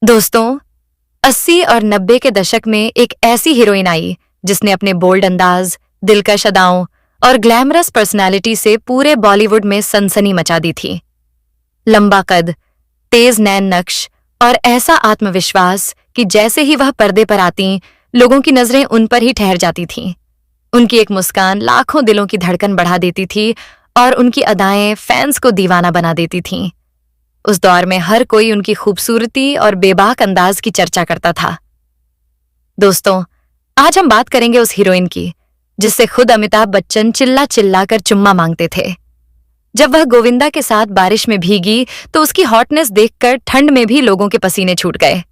दोस्तों, 80 और 90 के दशक में एक ऐसी हीरोइन आई जिसने अपने बोल्ड अंदाज, दिलकश अदाओं और ग्लैमरस पर्सनालिटी से पूरे बॉलीवुड में सनसनी मचा दी थी। लंबा कद, तेज नैन नक्श और ऐसा आत्मविश्वास कि जैसे ही वह पर्दे पर आती, लोगों की नजरें उन पर ही ठहर जाती थीं। उनकी एक मुस्कान लाखों दिलों की धड़कन बढ़ा देती थी और उनकी अदाएं फैंस को दीवाना बना देती थीं। उस दौर में हर कोई उनकी खूबसूरती और बेबाक अंदाज की चर्चा करता था। दोस्तों, आज हम बात करेंगे उस हीरोइन की जिससे खुद अमिताभ बच्चन चिल्ला चिल्ला कर चुम्मा मांगते थे। जब वह गोविंदा के साथ बारिश में भीगी तो उसकी हॉटनेस देखकर ठंड में भी लोगों के पसीने छूट गए।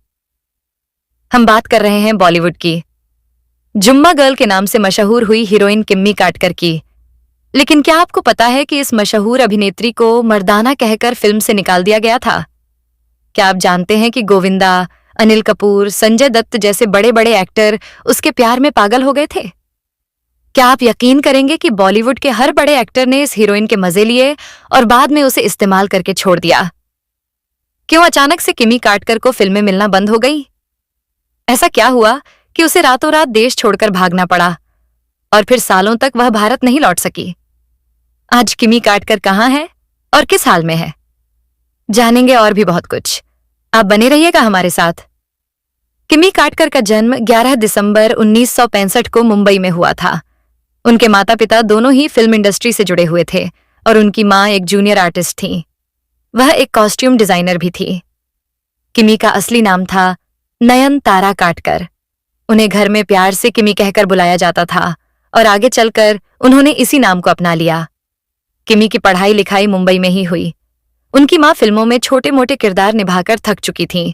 हम बात कर रहे हैं बॉलीवुड की जुम्मा गर्ल के नाम से मशहूर हुई हीरोइन किम्मी काटकर की। लेकिन क्या आपको पता है कि इस मशहूर अभिनेत्री को मर्दाना कहकर फिल्म से निकाल दिया गया था? क्या आप जानते हैं कि गोविंदा, अनिल कपूर, संजय दत्त जैसे बड़े बड़े एक्टर उसके प्यार में पागल हो गए थे? क्या आप यकीन करेंगे कि बॉलीवुड के हर बड़े एक्टर ने इस हीरोइन के मजे लिए और बाद में उसे इस्तेमाल करके छोड़ दिया? क्यों अचानक से किमी काटकर को फिल्में मिलना बंद हो गई? ऐसा क्या हुआ कि उसे रातों रात देश छोड़कर भागना पड़ा और फिर सालों तक वह भारत नहीं लौट सकी? आज किमी काटकर कहाँ है और किस हाल में है, जानेंगे और भी बहुत कुछ। आप बने रहिएगा हमारे साथ। किमी काटकर का जन्म 11 दिसंबर 1965 को मुंबई में हुआ था। उनके माता पिता दोनों ही फिल्म इंडस्ट्री से जुड़े हुए थे और उनकी मां एक जूनियर आर्टिस्ट थी। वह एक कॉस्ट्यूम डिजाइनर भी थी। किमी का असली नाम था नयन तारा काटकर। उन्हें घर में प्यार से किमी कहकर बुलाया जाता था और आगे चलकर उन्होंने इसी नाम को अपना लिया। किमी की पढ़ाई लिखाई मुंबई में ही हुई। उनकी मां फिल्मों में छोटे मोटे किरदार निभाकर थक चुकी थीं।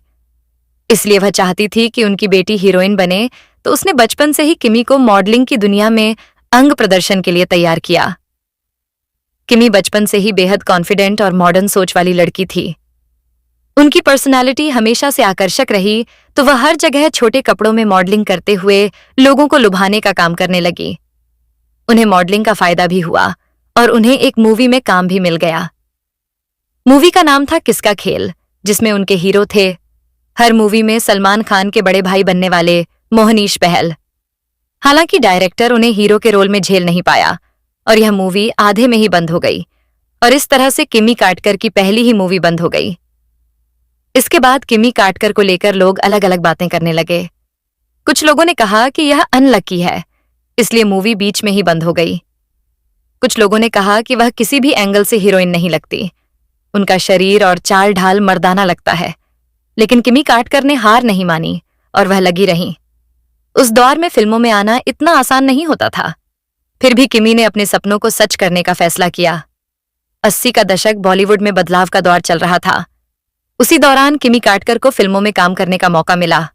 इसलिए वह चाहती थी कि उनकी बेटी हीरोइन बने, तो उसने बचपन से ही किमी को मॉडलिंग की दुनिया में अंग प्रदर्शन के लिए तैयार किया। किमी बचपन से ही बेहद कॉन्फिडेंट और मॉडर्न सोच वाली लड़की थी। उनकी पर्सनालिटी हमेशा से आकर्षक रही, तो वह हर जगह छोटे कपड़ों में मॉडलिंग करते हुए लोगों को लुभाने का काम करने लगी। उन्हें मॉडलिंग का फायदा भी हुआ और उन्हें एक मूवी में काम भी मिल गया। मूवी का नाम था किसका खेल, जिसमें उनके हीरो थे हर मूवी में सलमान खान के बड़े भाई बनने वाले मोहनीश बहल। हालांकि डायरेक्टर उन्हें हीरो के रोल में झेल नहीं पाया और यह मूवी आधे में ही बंद हो गई और इस तरह से किमी काटकर की पहली ही मूवी बंद हो गई। इसके बाद किमी काटकर को लेकर लोग अलग अलग बातें करने लगे। कुछ लोगों ने कहा कि यह अनलकी है, इसलिए मूवी बीच में ही बंद हो गई। कुछ लोगों ने कहा कि वह किसी भी एंगल से हीरोइन नहीं लगती, उनका शरीर और चाल ढाल मर्दाना लगता है। लेकिन किमी काटकर ने हार नहीं मानी और वह लगी रही। उस दौर में फिल्मों में आना इतना आसान नहीं होता था। फिर भी किमी ने अपने सपनों को सच करने का फैसला किया। 80 का दशक बॉलीवुड में बदलाव का दौर चल रहा था। उसी दौरान किमी काटकर को फिल्मों में काम करने का मौका मिला।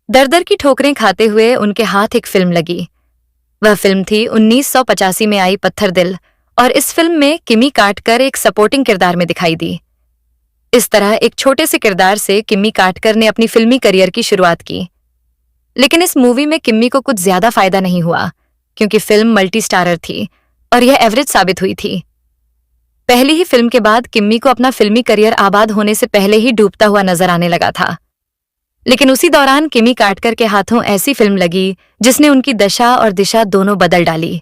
दर दर की ठोकरें खाते हुए उनके हाथ एक फिल्म लगी। वह फिल्म थी 1985 में आई पत्थर दिल, और इस फिल्म में किमी काटकर एक सपोर्टिंग किरदार में दिखाई दी। इस तरह एक छोटे से किरदार से किमी काटकर ने अपनी फिल्मी करियर की शुरुआत की। लेकिन इस मूवी में किम्मी को कुछ ज्यादा फायदा नहीं हुआ, क्योंकि फिल्म मल्टी स्टारर थी और यह एवरेज साबित हुई थी। पहली ही फिल्म के बाद किम्मी को अपना फिल्मी करियर आबाद होने से पहले ही डूबता हुआ नजर आने लगा था। लेकिन उसी दौरान किमी काटकर के हाथों ऐसी फिल्म लगी जिसने उनकी दशा और दिशा दोनों बदल डाली।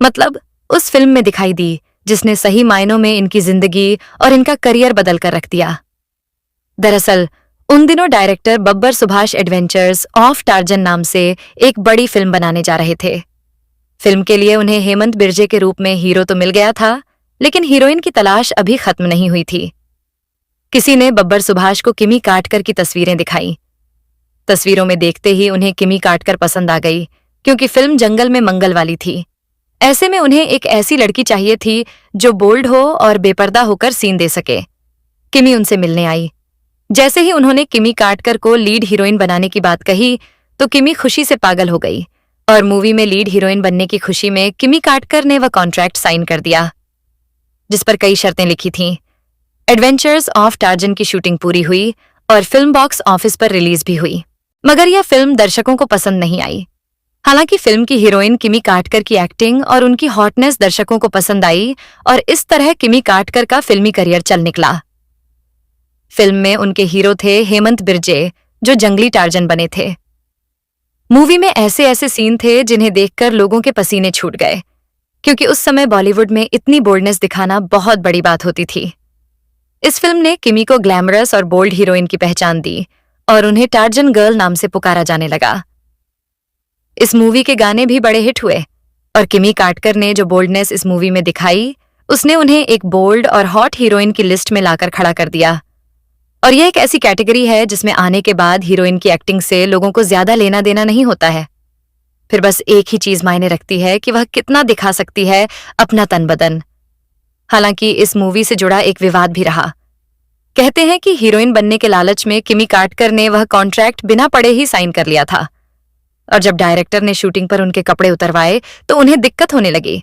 मतलब उस फिल्म में दिखाई दी जिसने सही मायनों में इनकी जिंदगी और इनका करियर बदल कर रख दिया। दरअसल उन दिनों director Babbar Subhash adventures of torsion नाम से एक बड़ी फिल्म बनाने जा रहे थे। फिल्म के लिए उन्हें हेमंत बिरजे के रूप में हीरो तो मिल गया था, लेकिन हीरोइन की तलाश अभी खत्म नहीं हुई थी। किसी ने बब्बर सुभाष को किमी काटकर की तस्वीरें दिखाई। तस्वीरों में देखते ही उन्हें किमी काटकर पसंद आ गई, क्योंकि फिल्म जंगल में मंगल वाली थी। ऐसे में उन्हें एक ऐसी लड़की चाहिए थी जो बोल्ड हो और बेपर्दा होकर सीन दे सके। किमी उनसे मिलने आई। जैसे ही उन्होंने किमी काटकर को लीड हीरोइन बनाने की बात कही तो किमी खुशी से पागल हो गई और मूवी में लीड हीरोइन बनने की खुशी में किमी काटकर ने वह कॉन्ट्रैक्ट साइन कर दिया, जिस पर कई शर्तें लिखी थीं। एडवेंचर्स ऑफ टार्जन की शूटिंग पूरी हुई और फिल्म बॉक्स ऑफिस पर रिलीज भी हुई, मगर यह फिल्म दर्शकों को पसंद नहीं आई। हालांकि फिल्म की हीरोइन किमी काटकर की एक्टिंग और उनकी हॉटनेस दर्शकों को पसंद आई और इस तरह किमी काटकर का फिल्मी करियर चल निकला। फिल्म में उनके हीरो थे हेमंत बिरजे, जो जंगली टार्जन बने थे। मूवी में ऐसे ऐसे सीन थे जिन्हें देखकर लोगों के पसीने छूट गए, क्योंकि उस समय बॉलीवुड में इतनी बोल्डनेस दिखाना बहुत बड़ी बात होती थी। इस फिल्म ने किमी को ग्लैमरस और बोल्ड हीरोइन की पहचान दी और उन्हें टार्जन गर्ल नाम से पुकारा जाने लगा। इस मूवी के गाने भी बड़े हिट हुए और किमी कार्टर ने जो बोल्डनेस इस मूवी में दिखाई, उसने उन्हें एक बोल्ड और हॉट हीरोइन की लिस्ट में लाकर खड़ा कर दिया। और यह एक ऐसी कैटेगरी है जिसमें आने के बाद हीरोइन की एक्टिंग से लोगों को ज्यादा लेना देना नहीं होता है। फिर बस एक ही चीज मायने रखती है कि वह कितना दिखा सकती है अपना तन बदन। हालांकि इस मूवी से जुड़ा एक विवाद भी रहा। कहते हैं कि हीरोइन बनने के लालच में किमी कार्टर ने वह कॉन्ट्रैक्ट बिना पढ़े ही साइन कर लिया था, और जब डायरेक्टर ने शूटिंग पर उनके कपड़े उतरवाए तो उन्हें दिक्कत होने लगी।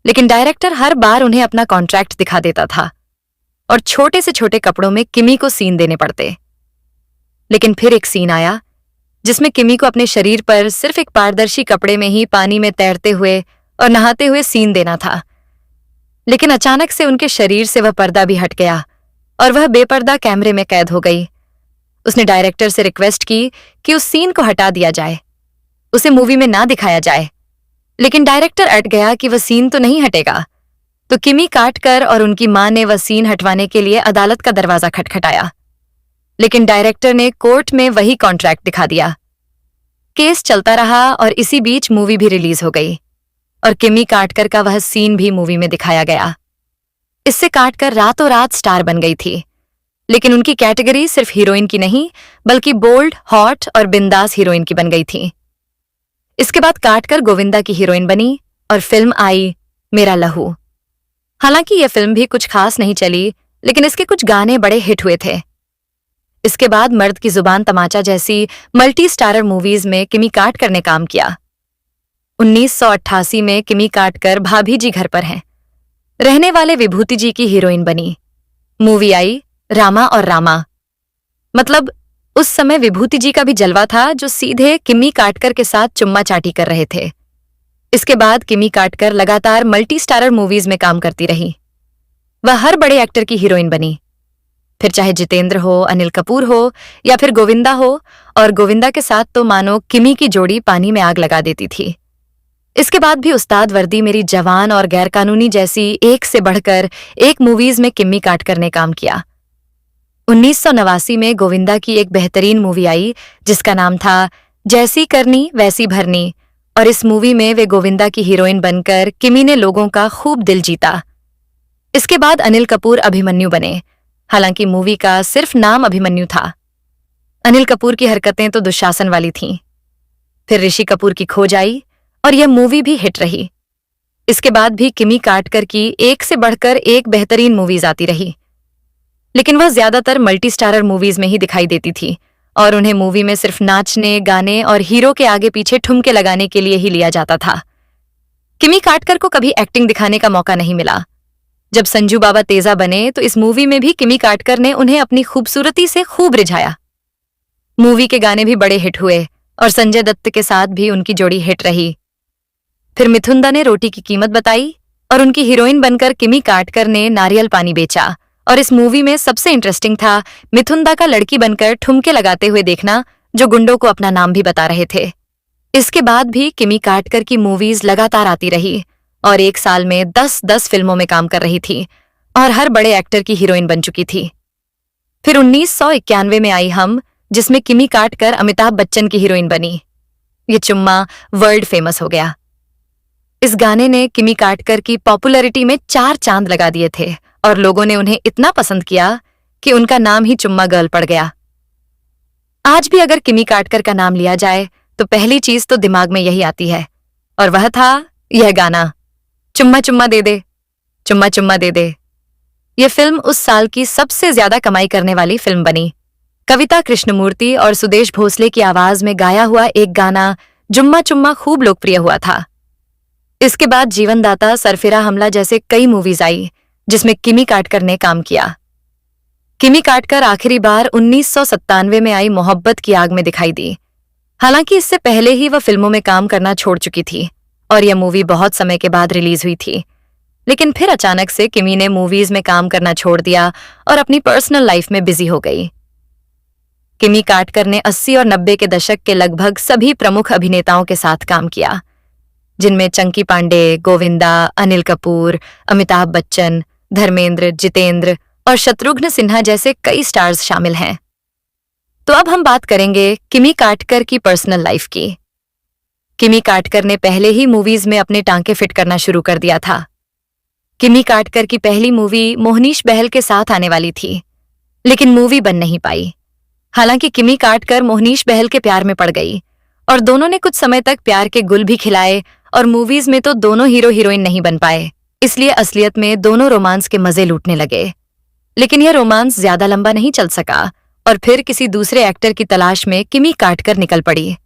लेकिन डायरेक्टर हर बार उन्हें अपना कॉन्ट्रैक्ट दिखा देता था और छोटे से छोटे कपड़ों में किमी को सीन देने पड़ते। लेकिन फिर एक सीन आया जिसमें किमी को अपने शरीर पर सिर्फ एक पारदर्शी कपड़े में ही पानी में तैरते हुए और नहाते हुए सीन देना था। लेकिन अचानक से उनके शरीर से वह पर्दा भी हट गया और वह बेपर्दा कैमरे में कैद हो गई। उसने डायरेक्टर से रिक्वेस्ट की कि उस सीन को हटा दिया जाए, उसे मूवी में ना दिखाया जाए। लेकिन डायरेक्टर अट गया कि वह सीन तो नहीं हटेगा। तो किमी कार्टर और उनकी मां ने वह सीन हटवाने के लिए अदालत का दरवाजा खटखटाया, लेकिन डायरेक्टर ने कोर्ट में वही कॉन्ट्रैक्ट दिखा दिया। केस चलता रहा और इसी बीच मूवी भी रिलीज हो गई और किमी कार्टर का वह सीन भी मूवी में दिखाया गया। इससे कार्टर रातों रात स्टार बन गई थी। लेकिन उनकी कैटेगरी सिर्फ हीरोइन की नहीं, बल्कि बोल्ड, हॉट और बिंदास हीरोइन की बन गई थी। इसके बाद कार्टर गोविंदा की हीरोइन बनी और फिल्म आई मेरा लहू। हालांकि यह फिल्म भी कुछ खास नहीं चली, लेकिन इसके कुछ गाने बड़े हिट हुए थे। इसके बाद मर्द की जुबान तमाचा जैसी मल्टी स्टारर मूवीज में किमी कार्टर ने काम किया। 1988 में किमी कार्टर भाभी जी घर पर हैं रहने वाले विभूति जी की हीरोइन बनी। मूवी आई रामा और रामा। मतलब उस समय विभूति जी का भी जलवा था, जो सीधे किमी कार्टर के साथ चुम्मा चाटी कर रहे थे। इसके बाद किमी कार्टर लगातार मल्टी स्टारर मूवीज में काम करती रही। वह हर बड़े एक्टर की हीरोइन बनी, फिर चाहे जितेंद्र हो, अनिल कपूर हो या फिर गोविंदा हो। और गोविंदा के साथ तो मानो किमी की जोड़ी पानी में आग लगा देती थी। इसके बाद भी उस्ताद वर्दी, मेरी जवान और गैरकानूनी जैसी एक से बढ़कर एक मूवीज में किमी कार्टर ने काम किया। 1989 में गोविंदा की एक बेहतरीन मूवी आई जिसका नाम था जैसी करनी वैसी भरनी, और इस मूवी में वे गोविंदा की हीरोइन बनकर किमी ने लोगों का खूब दिल जीता। इसके बाद अनिल कपूर अभिमन्यु बने। हालांकि मूवी का सिर्फ नाम अभिमन्यु था। अनिल कपूर की हरकतें तो दुशासन वाली थीं। फिर ऋषि कपूर की खोज आई और यह मूवी भी हिट रही। इसके बाद भी किमी कार्टर की एक से बढ़कर एक बेहतरीन मूवीज आती रही, लेकिन वह ज्यादातर मल्टी स्टारर मूवीज में ही दिखाई देती थी और उन्हें मूवी में सिर्फ नाचने, गाने और हीरो के आगे पीछे ठुमके लगाने के लिए ही लिया जाता था। किमी कार्टर को कभी एक्टिंग दिखाने का मौका नहीं मिला। जब संजू बाबा तेजा बने तो इस मूवी में भी किमी कार्टर ने उन्हें अपनी खूबसूरती से खूब रिझाया। मूवी के गाने भी बड़े हिट हुए और संजय दत्त के साथ भी उनकी जोड़ी हिट रही। फिर मिथुन दा ने रोटी की कीमत बताई और उनकी हीरोइन बनकर किमी कार्टर ने नारियल पानी बेचा। और इस मूवी में सबसे इंटरेस्टिंग था मिथुन दा का लड़की बनकर ठुमके लगाते हुए देखना, जो गुंडों को अपना नाम भी बता रहे थे। इसके बाद भी किमी कार्टर की मूवीज लगातार आती रही और एक साल में 10-10 फिल्मों में काम कर रही थी और हर बड़े एक्टर की हीरोइन बन चुकी थी। फिर 1991 में आई हम, जिसमें किमी कार्टर अमिताभ बच्चन की हीरोइन बनी। ये चुम्मा वर्ल्ड फेमस हो गया। इस गाने ने किमी कार्टर की पॉपुलैरिटी में 4 चांद लगा दिए थे और लोगों ने उन्हें इतना पसंद किया कि उनका नाम ही चुम्मा गर्ल पड़ गया। आज भी अगर किमी कार्टर का नाम लिया जाए तो पहली चीज तो दिमाग में यही आती है, और वह था यह गाना, चुम्मा चुम्मा दे दे, चुम्मा चुम्मा दे दे। यह फिल्म उस साल की सबसे ज्यादा कमाई करने वाली फिल्म बनी। कविता कृष्णमूर्ति और सुदेश भोसले की आवाज में गाया हुआ एक गाना जुम्मा चुम्मा खूब लोकप्रिय हुआ था। इसके बाद जीवनदाता, सरफिरा हमला जैसे कई मूवीज आई जिसमें किमी कार्टर ने काम किया। किमी कार्टर आखिरी बार 1997 में आई मोहब्बत की आग में दिखाई दी। हालांकि इससे पहले ही वह फिल्मों में काम करना छोड़ चुकी थी और यह मूवी बहुत समय के बाद रिलीज हुई थी। लेकिन फिर अचानक से किमी ने मूवीज में काम करना छोड़ दिया और अपनी पर्सनल लाइफ में बिजी हो गई। किमी काटकर ने 80 और 90 के दशक के लगभग सभी प्रमुख अभिनेताओं के साथ काम किया, जिनमें चंकी पांडे, गोविंदा, अनिल कपूर, अमिताभ बच्चन, धर्मेंद्र, जितेंद्र और शत्रुघ्न सिन्हा जैसे कई स्टार्स शामिल हैं। तो अब हम बात करेंगे किमी काटकर की पर्सनल लाइफ की। किमी काटकर ने पहले ही मूवीज में अपने टांके फिट करना शुरू कर दिया था। किमी काटकर की पहली मूवी मोहनीश बहल के साथ आने वाली थी, लेकिन मूवी बन नहीं पाई। हालांकि किमी काटकर मोहनीश बहल के प्यार में पड़ गई और दोनों ने कुछ समय तक प्यार के गुल भी खिलाए और मूवीज में तो दोनों हीरो हीरोइन नहीं बन पाए, इसलिए असलियत में दोनों रोमांस के मजे लूटने लगे। लेकिन यह रोमांस ज्यादा लंबा नहीं चल सका और फिर किसी दूसरे एक्टर की तलाश में किमी काटकर निकल पड़ी।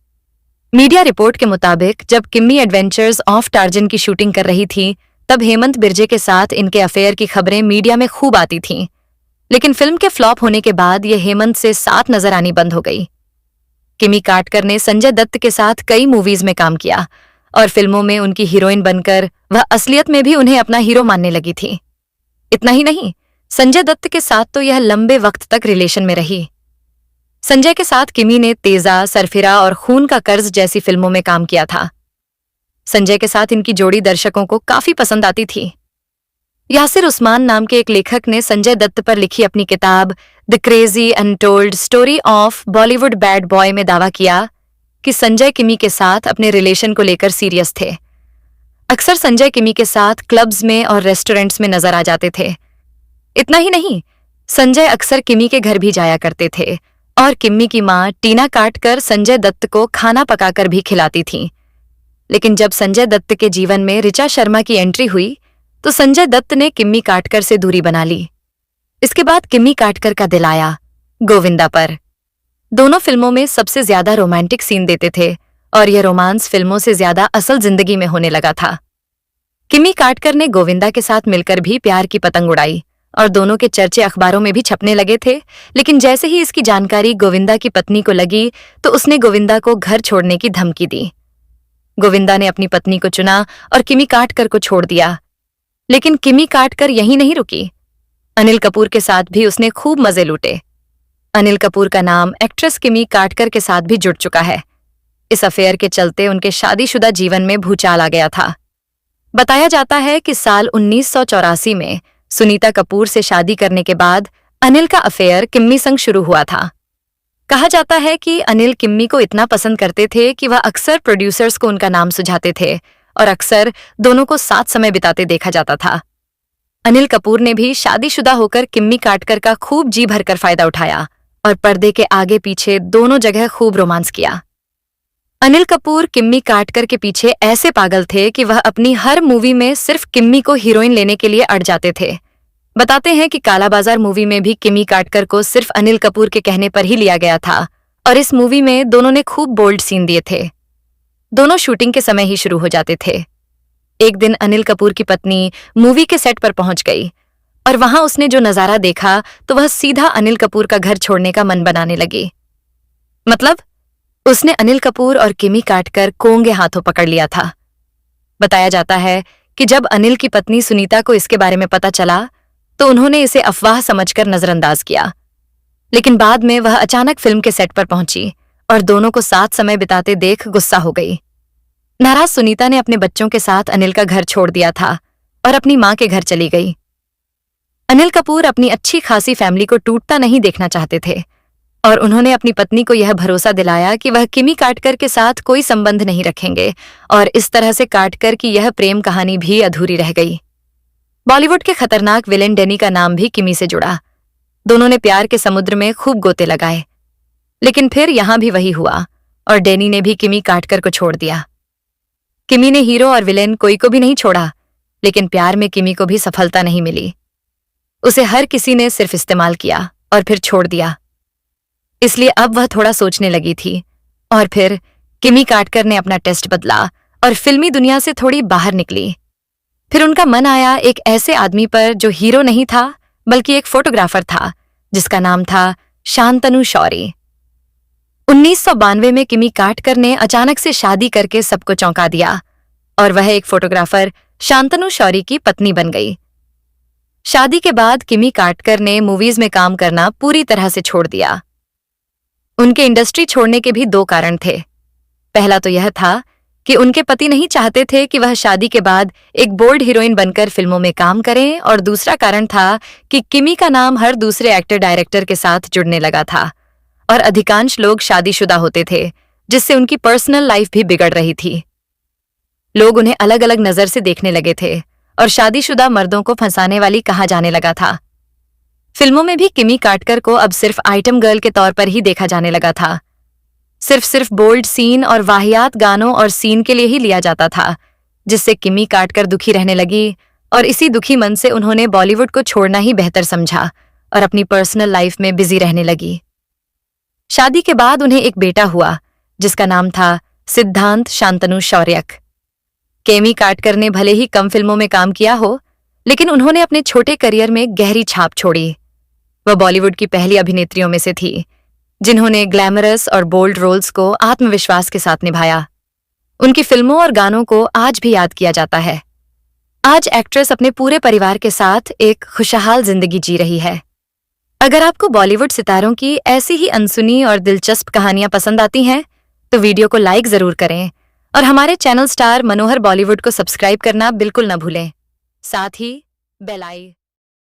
मीडिया रिपोर्ट के मुताबिक जब किमी एडवेंचर्स ऑफ टार्जन की शूटिंग कर रही थी, तब हेमंत बिर्जे के साथ इनके अफेयर की खबरें मीडिया में खूब आती थीं। लेकिन फिल्म के फ्लॉप होने के बाद यह हेमंत से साथ नजर आनी बंद हो गई। किमी काटकर ने संजय दत्त के साथ कई मूवीज में काम किया और फिल्मों में उनकी हीरोइन बनकर वह असलियत में भी उन्हें अपना हीरो मानने लगी थी। इतना ही नहीं, संजय दत्त के साथ तो यह लंबे वक्त तक रिलेशन में रही। संजय के साथ किमी ने तेजा, सरफिरा और खून का कर्ज जैसी फिल्मों में काम किया था। संजय के साथ इनकी जोड़ी दर्शकों को काफी पसंद आती थी। यासिर उस्मान नाम के एक लेखक ने संजय दत्त पर लिखी अपनी किताब the crazy untold story of Bollywood bad boy में दावा किया कि संजय किमी के साथ अपने रिलेशन को लेकर सीरियस थे। अक्सर संजय किमी के साथ क्लब्स में और रेस्टोरेंट्स में नजर आ जाते थे। इतना ही नहीं, संजय अक्सर किमी के घर भी जाया करते थे और किमी की मां टीना काटकर संजय दत्त को खाना पकाकर भी खिलाती थी। लेकिन जब संजय दत्त के जीवन में ऋचा शर्मा की एंट्री हुई तो संजय दत्त ने किमी काटकर से दूरी बना ली। इसके बाद किमी काटकर का दिल आया गोविंदा पर। दोनों फिल्मों में सबसे ज्यादा रोमांटिक सीन देते थे और यह रोमांस फिल्मों से ज्यादा असल जिंदगी में होने लगा था। किमी काटकर ने गोविंदा के साथ मिलकर भी प्यार की पतंग उड़ाई और दोनों के चर्चे अखबारों में भी छपने लगे थे। लेकिन जैसे ही इसकी जानकारी गोविंदा की पत्नी को लगी तो उसने गोविंदा को घर छोड़ने की धमकी दी। गोविंदा ने अपनी पत्नी को चुना और किमी काटकर को छोड़ दिया। लेकिन किमी काटकर यहीं नहीं रुकी, अनिल कपूर के साथ भी उसने खूब मजे लूटे। अनिल कपूर का नाम एक्ट्रेस किमी काटकर के साथ भी जुड़ चुका है। इस अफेयर के चलते उनके शादीशुदा जीवन में भूचाल आ गया था। बताया जाता है कि साल 1984 में सुनीता कपूर से शादी करने के बाद अनिल का अफेयर किम्मी संग शुरू हुआ था। कहा जाता है कि अनिल किम्मी को इतना पसंद करते थे कि वह अक्सर प्रोड्यूसर्स को उनका नाम सुझाते थे और अक्सर दोनों को साथ समय बिताते देखा जाता था। अनिल कपूर ने भी शादीशुदा होकर किम्मी काटकर का खूब जी भरकर फायदा उठाया और पर्दे के आगे पीछे दोनों जगह खूब रोमांस किया। अनिल कपूर किम्मी काटकर के पीछे ऐसे पागल थे कि वह अपनी हर मूवी में सिर्फ किम्मी को हीरोइन लेने के लिए अड़ जाते थे। बताते हैं कि काला बाजार मूवी में भी किम्मी काटकर को सिर्फ अनिल कपूर के कहने पर ही लिया गया था और इस मूवी में दोनों ने खूब बोल्ड सीन दिए थे। दोनों शूटिंग के समय ही शुरू हो जाते थे। एक दिन अनिल कपूर की पत्नी मूवी के सेट पर पहुंच गई और वहां उसने जो नजारा देखा तो वह सीधा अनिल कपूर का घर छोड़ने का मन बनाने लगी। मतलब उसने अनिल कपूर और किमी काटकर कोंगे हाथों पकड़ लिया था। बताया जाता है कि जब अनिल की पत्नी सुनीता को इसके बारे में पता चला तो उन्होंने इसे अफवाह समझकर नजरअंदाज किया। लेकिन बाद में वह अचानक फिल्म के सेट पर पहुंची और दोनों को साथ समय बिताते देख गुस्सा हो गई। नाराज सुनीता ने अपने बच्चों के साथ अनिल का घर छोड़ दिया था और अपनी मां के घर चली गई। अनिल कपूर अपनी अच्छी खासी फैमिली को टूटता नहीं देखना चाहते थे और उन्होंने अपनी पत्नी को यह भरोसा दिलाया कि वह किमी काटकर के साथ कोई संबंध नहीं रखेंगे और इस तरह से काटकर की यह प्रेम कहानी भी अधूरी रह गई। बॉलीवुड के खतरनाक विलेन डेनी का नाम भी किमी से जुड़ा। दोनों ने प्यार के समुद्र में खूब गोते लगाए, लेकिन फिर यहां भी वही हुआ और डेनी ने भी किमी काटकर को छोड़ दिया। किमी ने हीरो और विलेन कोई को भी नहीं छोड़ा, लेकिन प्यार में किमी को भी सफलता नहीं मिली। उसे हर किसी ने सिर्फ इस्तेमाल किया और फिर छोड़ दिया। इसलिए अब वह थोड़ा सोचने लगी थी और फिर किमी काटकर ने अपना टेस्ट बदला और फिल्मी दुनिया से थोड़ी बाहर निकली। फिर उनका मन आया एक ऐसे आदमी पर जो हीरो नहीं था बल्कि एक फोटोग्राफर था जिसका नाम था शांतनु शौरी। 1992 में किमी काटकर ने अचानक से शादी करके सबको चौंका दिया और वह एक फोटोग्राफर शांतनु शौरी की पत्नी बन गई। शादी के बाद किमी कार्डकर ने मूवीज में काम करना पूरी तरह से छोड़ दिया। उनके इंडस्ट्री छोड़ने के भी दो कारण थे। पहला तो यह था कि उनके पति नहीं चाहते थे कि वह शादी के बाद एक बोल्ड हीरोइन बनकर फिल्मों में काम करें, और दूसरा कारण था कि किमी का नाम हर दूसरे एक्टर डायरेक्टर के साथ जुड़ने लगा था और अधिकांश लोग शादीशुदा होते थे, जिससे उनकी पर्सनल लाइफ भी बिगड़ रही थी। लोग उन्हें अलग अलग नजर से देखने लगे थे और शादीशुदा मर्दों को फंसाने वाली कहा जाने लगा था। फिल्मों में भी किमी कार्डकर को अब सिर्फ आइटम गर्ल के तौर पर ही देखा जाने लगा था। सिर्फ बोल्ड सीन और वाहियात गानों और सीन के लिए ही लिया जाता था, जिससे किमी कार्डकर दुखी रहने लगी और इसी दुखी मन से उन्होंने बॉलीवुड को छोड़ना ही बेहतर समझा और अपनी पर्सनल लाइफ में बिजी रहने लगी। शादी के बाद उन्हें एक बेटा हुआ जिसका नाम था सिद्धांत शांतनु शौर्यक। किमी कार्डकर ने भले ही कम फिल्मों में काम किया हो, लेकिन उन्होंने अपने छोटे करियर में गहरी छाप छोड़ी। वह बॉलीवुड की पहली अभिनेत्रियों में से थी जिन्होंने ग्लैमरस और बोल्ड रोल्स को आत्मविश्वास के साथ निभाया। उनकी फिल्मों और गानों को आज भी याद किया जाता है। आज एक्ट्रेस अपने पूरे परिवार के साथ एक खुशहाल जिंदगी जी रही है। अगर आपको बॉलीवुड सितारों की ऐसी ही अनसुनी और दिलचस्प कहानियां पसंद आती हैं, तो वीडियो को लाइक जरूर करें और हमारे चैनल स्टार मनोहर बॉलीवुड को सब्सक्राइब करना बिल्कुल न भूलें। साथ ही बेल आइकन